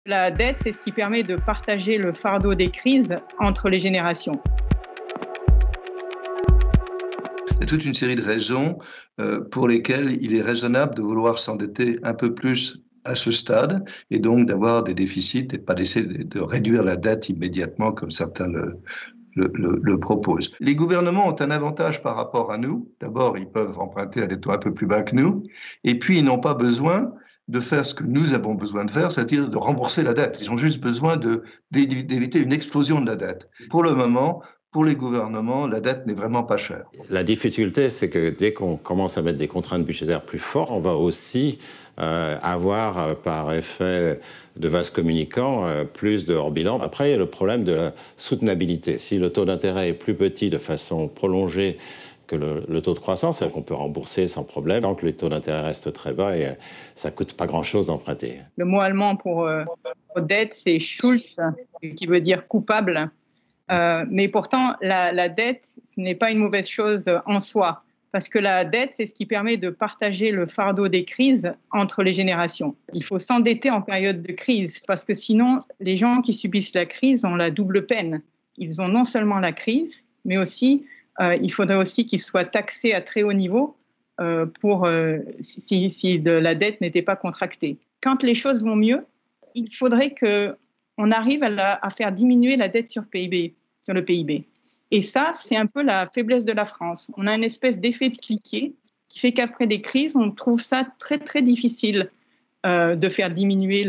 La dette, c'est ce qui permet de partager le fardeau des crises entre les générations. Il y a toute une série de raisons pour lesquelles il est raisonnable de vouloir s'endetter un peu plus à ce stade et donc d'avoir des déficits et pas d'essayer de réduire la dette immédiatement comme certains le proposent. Les gouvernements ont un avantage par rapport à nous. D'abord, ils peuvent emprunter à des taux un peu plus bas que nous et puis ils n'ont pas besoin de faire ce que nous avons besoin de faire, c'est-à-dire de rembourser la dette. Ils ont juste besoin d'éviter une explosion de la dette. Pour le moment, pour les gouvernements, la dette n'est vraiment pas chère. La difficulté, c'est que dès qu'on commence à mettre des contraintes budgétaires plus fortes, on va aussi avoir, par effet de vase communicant, plus de hors-bilan. Après, il y a le problème de la soutenabilité. Si le taux d'intérêt est plus petit de façon prolongée que le taux de croissance, qu'on peut rembourser sans problème, tant que les taux d'intérêt restent très bas et ça ne coûte pas grand-chose d'emprunter. Le mot allemand pour dette, c'est Schuld, qui veut dire coupable. Mais pourtant, la dette, ce n'est pas une mauvaise chose en soi, parce que la dette, c'est ce qui permet de partager le fardeau des crises entre les générations. Il faut s'endetter en période de crise, parce que sinon, les gens qui subissent la crise ont la double peine. Ils ont non seulement la crise, mais aussi, il faudrait aussi qu'ils soient taxés à très haut niveau si la dette n'était pas contractée. Quand les choses vont mieux, il faudrait qu'on arrive à faire diminuer la dette sur le PIB. Et ça, c'est un peu la faiblesse de la France. On a une espèce d'effet de cliquet qui fait qu'après des crises, on trouve ça très, très difficile de faire diminuer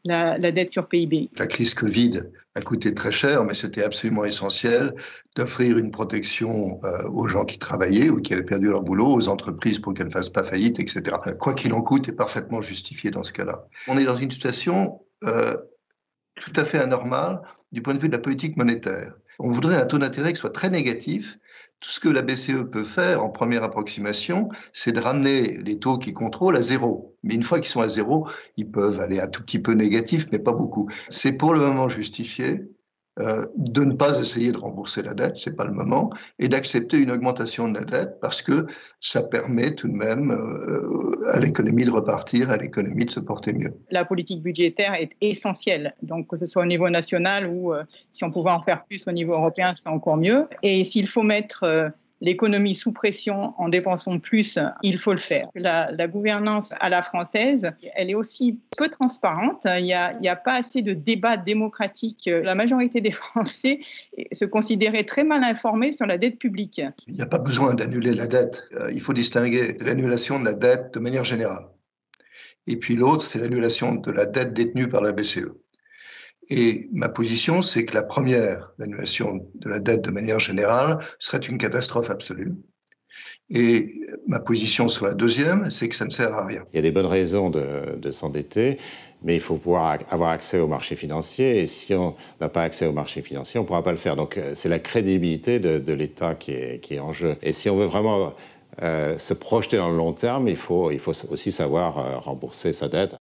la dette sur PIB. La crise Covid a coûté très cher, mais c'était absolument essentiel d'offrir une protection aux gens qui travaillaient ou qui avaient perdu leur boulot, aux entreprises pour qu'elles ne fassent pas faillite, etc. Quoi qu'il en coûte est parfaitement justifié dans ce cas-là. On est dans une situation tout à fait anormale du point de vue de la politique monétaire. On voudrait un taux d'intérêt qui soit très négatif. Tout ce que la BCE peut faire en première approximation, c'est de ramener les taux qu'ils contrôlent à zéro. Mais une fois qu'ils sont à zéro, ils peuvent aller un tout petit peu négatif, mais pas beaucoup. C'est pour le moment justifié de ne pas essayer de rembourser la dette, c'est pas le moment, et d'accepter une augmentation de la dette parce que ça permet tout de même à l'économie de repartir, à l'économie de se porter mieux. La politique budgétaire est essentielle, donc que ce soit au niveau national ou si on pouvait en faire plus au niveau européen, c'est encore mieux. Et s'il faut mettre l'économie sous pression en dépensant plus, il faut le faire. La gouvernance à la française, elle est aussi peu transparente. Il n'y a pas assez de débat démocratique. La majorité des Français se considéraient très mal informés sur la dette publique. Il n'y a pas besoin d'annuler la dette. Il faut distinguer l'annulation de la dette de manière générale. Et puis l'autre, c'est l'annulation de la dette détenue par la BCE. Et ma position, c'est que la première, l'annulation de la dette de manière générale, serait une catastrophe absolue. Et ma position sur la deuxième, c'est que ça ne sert à rien. Il y a des bonnes raisons de s'endetter, mais il faut pouvoir avoir accès au marché financier. Et si on n'a pas accès au marché financier, on ne pourra pas le faire. Donc c'est la crédibilité de l'État qui est en jeu. Et si on veut vraiment se projeter dans le long terme, il faut aussi savoir rembourser sa dette.